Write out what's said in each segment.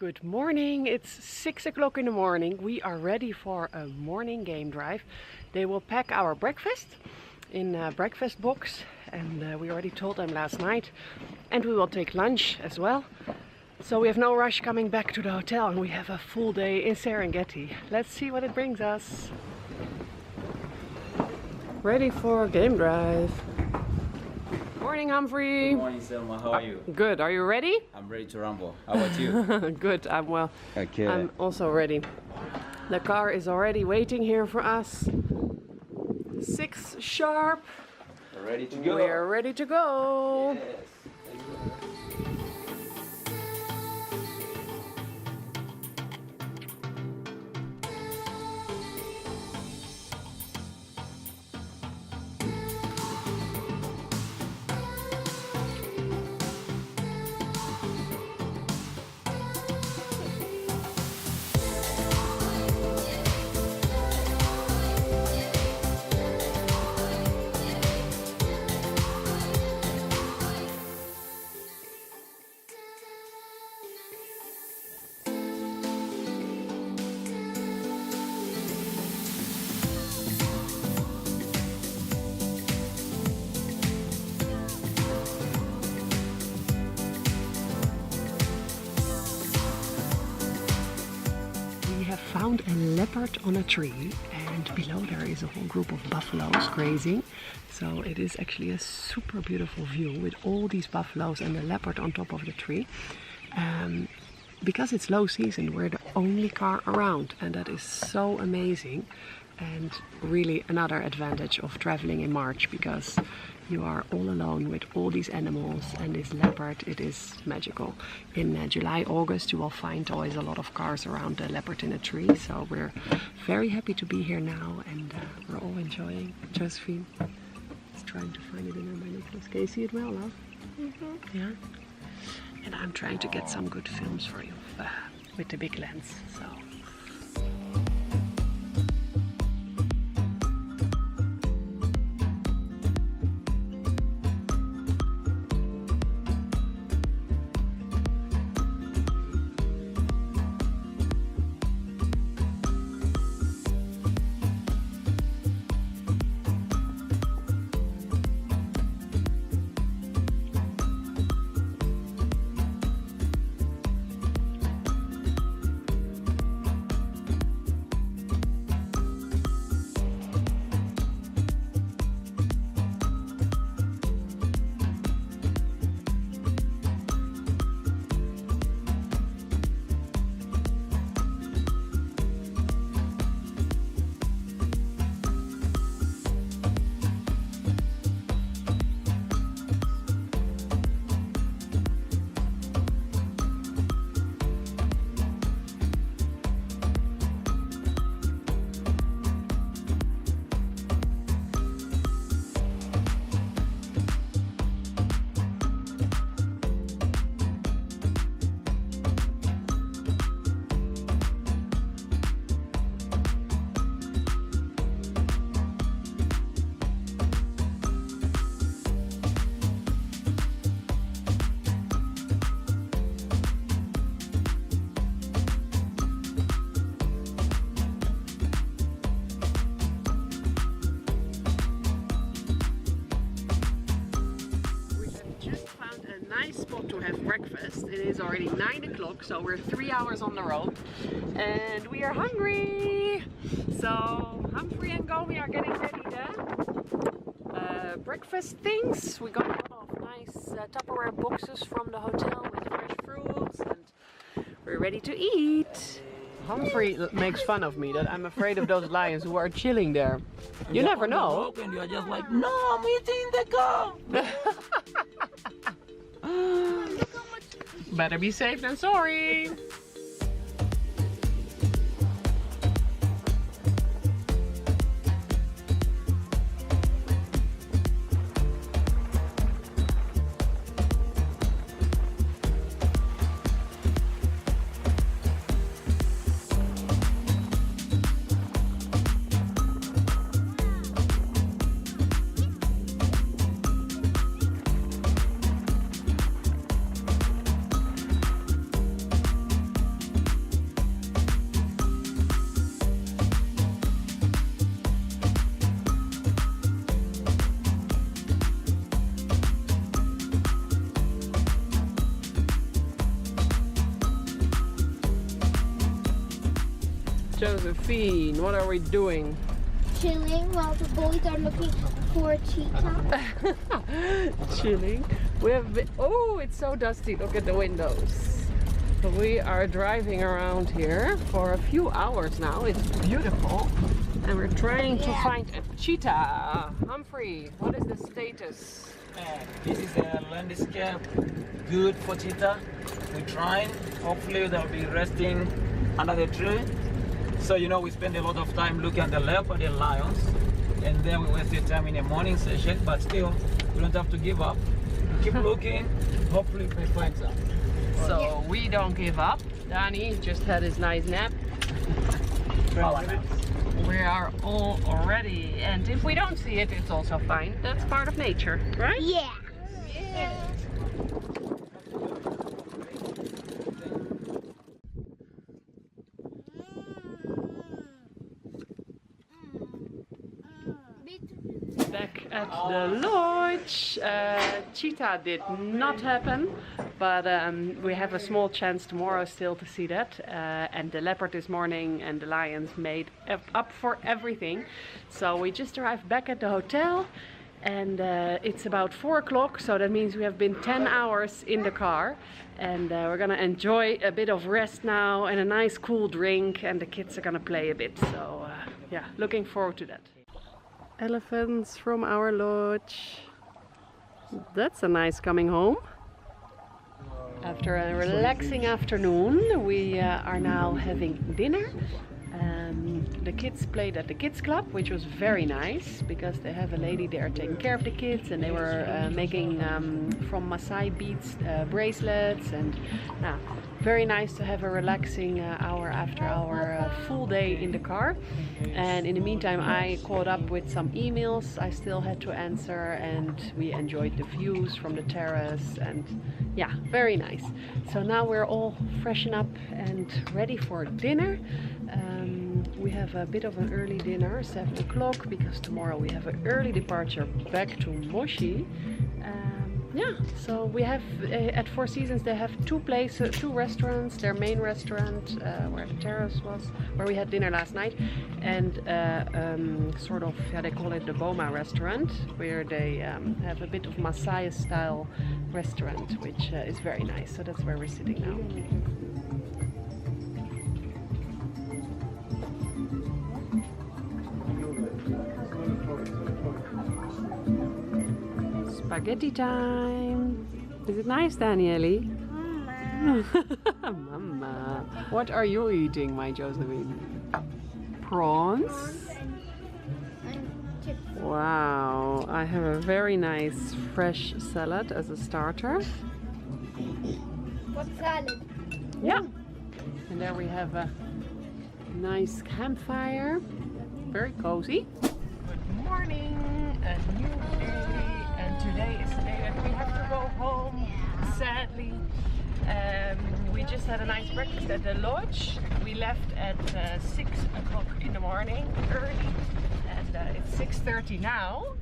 Good morning, it's 6 o'clock in the morning. We are ready for a morning game drive. They will pack our breakfast in a breakfast box and we already told them last night, and we will take lunch as well. So we have no rush coming back to the hotel and we have a full day in Serengeti. Let's see what it brings us. Ready for a game drive. Morning, Humphrey. Good morning, Selma. How are you? Good. Are you ready? I'm ready to rumble. How about you? Good. I'm well. Okay. I'm also ready. The car is already waiting here for us. 6 sharp. Ready to go. We're ready to go. Yes. Found a leopard on a tree, and below there is a whole group of buffaloes grazing. So it is actually a super beautiful view with all these buffaloes and the leopard on top of the tree. Because it's low season, we're the only car around, and that is so amazing. And really another advantage of traveling in March, because you are all alone with all these animals and this leopard. It is magical. In July, August, you will find always a lot of cars around the leopard in a tree. So we're very happy to be here now, and we're all enjoying. Josephine is trying to find it in her binoculars. Can you see it well, love? Mm-hmm. Yeah. And I'm trying to get some good films for you with the big lens. So. Breakfast. It is already 9 o'clock, so we're 3 hours on the road and we are hungry. So Humphrey and Ngomi are getting ready the breakfast things. We got a lot of nice Tupperware boxes from the hotel with fresh fruits, and we're ready to eat. Humphrey makes fun of me that I'm afraid of those lions who are chilling there. You never know. And you're just like, no, I'm eating the car. Better be safe than sorry. Josephine, what are we doing? Chilling while the boys are looking for a cheetah. Chilling. We have been, oh, it's so dusty. Look at the windows. So we are driving around here for a few hours now. It's beautiful. And we're trying to find a cheetah. Humphrey, what is the status? This is a landscape good for cheetah. We're trying. Hopefully they'll be resting under the tree. So you know we spend a lot of time looking at the leopard and lions, and then we waste the time in the morning session. But still, we don't have to give up. Keep looking. Hopefully we find some. So we don't give up. Danny just had his nice nap. We are all ready, and if we don't see it, it's also fine. That's part of nature, right? Yeah. Back at the lodge. Cheetah did not happen, but we have a small chance tomorrow still to see that. And the leopard this morning and the lions made up for everything. So we just arrived back at the hotel, and it's about 4 o'clock, so that means we have been 10 hours in the car. And we're gonna enjoy a bit of rest now and a nice cool drink, and the kids are gonna play a bit. So yeah, looking forward to that. Elephants from our lodge. That's a nice coming home. After a relaxing afternoon, we are now having dinner. The kids played at the kids club, which was very nice because they have a lady there taking care of the kids, and they were making from Maasai beads bracelets, and very nice to have a relaxing hour after our full day in the car. And in the meantime, I caught up with some emails I still had to answer, and we enjoyed the views from the terrace, and yeah, very nice. So now we're all freshen up and ready for dinner. We have a bit of an early dinner, 7 o'clock, because tomorrow we have an early departure back to Moshi. Yeah, so we have at Four Seasons they have two restaurants. Their main restaurant where the terrace was, where we had dinner last night, and sort of, they call it the Boma restaurant, where they have a bit of Maasai style restaurant, which is very nice. So that's where we're sitting now. Spaghetti time! Is it nice, Daniele? Mama. Mama. What are you eating, my Josephine? Prawns? And chips. Wow, I have a very nice fresh salad as a starter. What salad? Yeah. And there we have a nice campfire. Very cozy. Good morning, a new day. And today is the day that we have to go home, sadly. We just had a nice breakfast at the lodge. We left at 6 o'clock in the morning, early, and it's 6:30 now.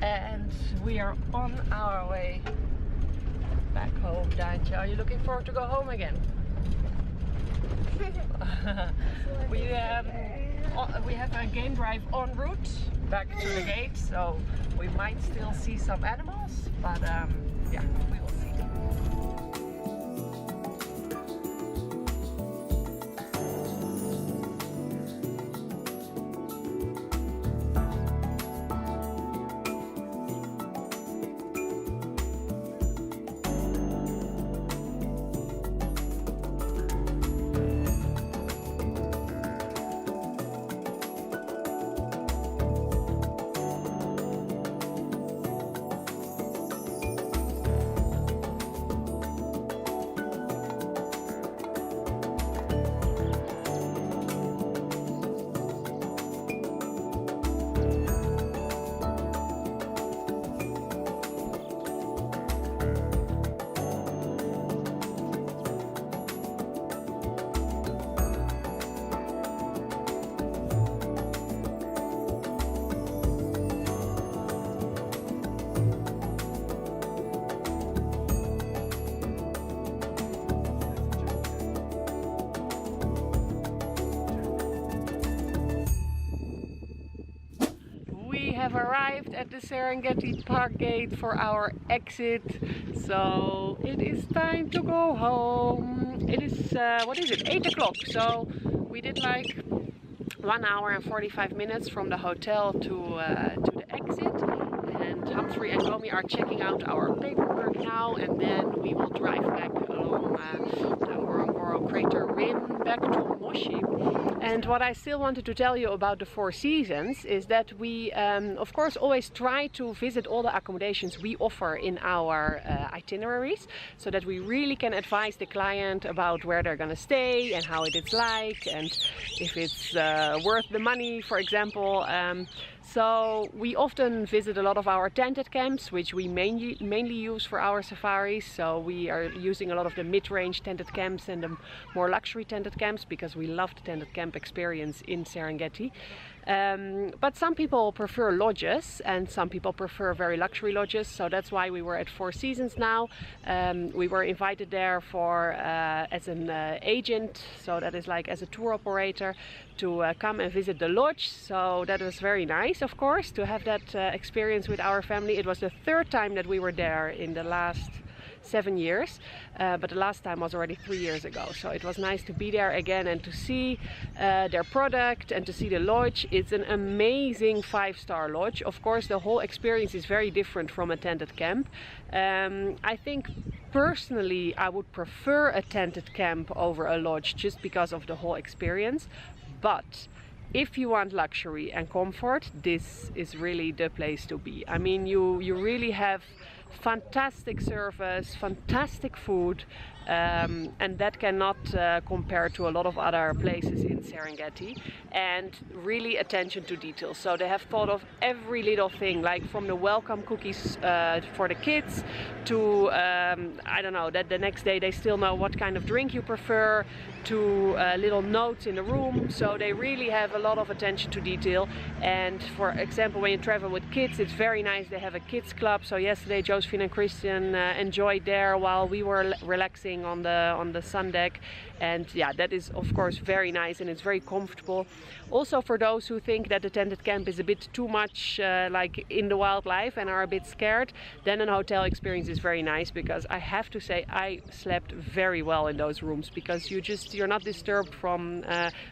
And we are on our way back home, Dantje. Are you looking forward to go home again? We have a game drive en route back to the gate, so we might still see some animals, but yeah, we will see. have arrived at the Serengeti Park gate for our exit. So it is time to go home. It is, what is it, 8 o'clock. So we did like 1 hour and 45 minutes from the hotel to the exit. And Humphrey and Ngomi are checking out our paperwork now, and then we will drive back along the Ngorongoro Crater rim back to Moshi. And what I still wanted to tell you about the Four Seasons is that we of course always try to visit all the accommodations we offer in our itineraries, so that we really can advise the client about where they're gonna stay and how it is like, and if it's worth the money, for example. So we often visit a lot of our tented camps, which we mainly use for our safaris. So we are using a lot of the mid-range tented camps and the more luxury tented camps, because we love the tented camp experience in Serengeti. But some people prefer lodges and some people prefer very luxury lodges. So that's why we were at Four Seasons now. We were invited there for as an agent, so that is like as a tour operator, to come and visit the lodge. So that was very nice, of course, to have that experience with our family. It was the third time that we were there in the last 7 years, but the last time was already 3 years ago. So it was nice to be there again and to see their product and to see the lodge. It's an amazing 5-star lodge. Of course, the whole experience is very different from a tented camp. I think personally I would prefer a tented camp over a lodge, just because of the whole experience. But if you want luxury and comfort, this is really the place to be. I mean, you really have fantastic service, fantastic food, and that cannot compare to a lot of other places in Serengeti, and really attention to detail. So they have thought of every little thing, like from the welcome cookies for the kids to I don't know, that the next day they still know what kind of drink you prefer, to little notes in the room. So they really have a lot of attention to detail. And for example, when you travel with kids, it's very nice. They have a kids club. So yesterday Josephine and Christian enjoyed there while we were relaxing on the sun deck. And yeah, that is of course very nice, and it's very comfortable. Also, for those who think that the tented camp is a bit too much like in the wildlife and are a bit scared, then an hotel experience is very nice, because I have to say I slept very well in those rooms, because you're not disturbed from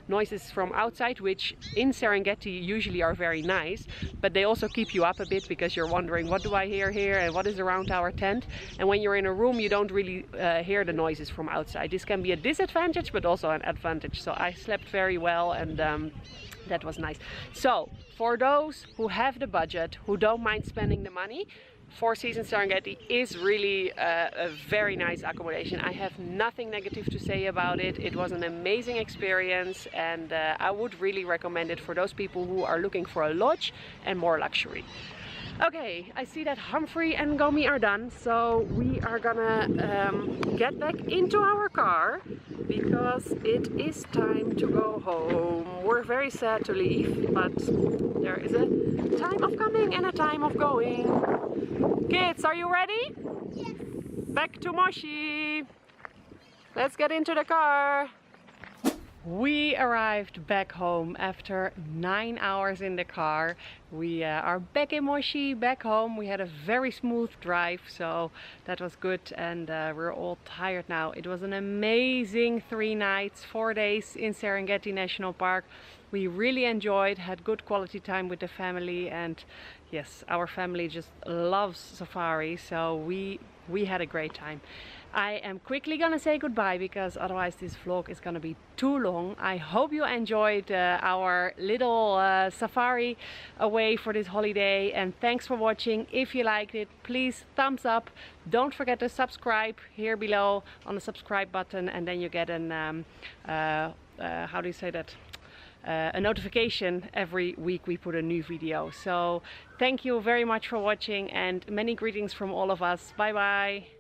noises from outside, which in Serengeti usually are very nice, but they also keep you up a bit, because you're wondering, what do I hear here and what is around our tent? And when you're in a room, you don't really hear the noises from outside. This can be a disadvantage, but also an advantage. So I slept very well, and that was nice. So for those who have the budget, who don't mind spending the money, Four Seasons Serengeti is really a very nice accommodation. I have nothing negative to say about it. It was an amazing experience, and I would really recommend it for those people who are looking for a lodge and more luxury. Okay, I see that Humphrey and Ngomi are done, so we are gonna get back into our car, because it is time to go home. We're very sad to leave, but there is a time of coming and a time of going. Kids, are you ready? Yes. Back to Moshi. Let's get into the car. We arrived back home after 9 hours in the car. We are back in Moshi, back home. We had a very smooth drive, so that was good, and we're all tired now. It was an amazing 3 nights, 4 days in Serengeti National Park. We really enjoyed, had good quality time with the family, and yes, our family just loves safari, so we had a great time. I am quickly gonna say goodbye, because otherwise this vlog is gonna be too long. I hope you enjoyed our little safari away for this holiday, and thanks for watching. If you liked it, please thumbs up. Don't forget to subscribe here below on the subscribe button, and then you get an how do you say that? A notification every week we put a new video. So thank you very much for watching, and many greetings from all of us. Bye bye.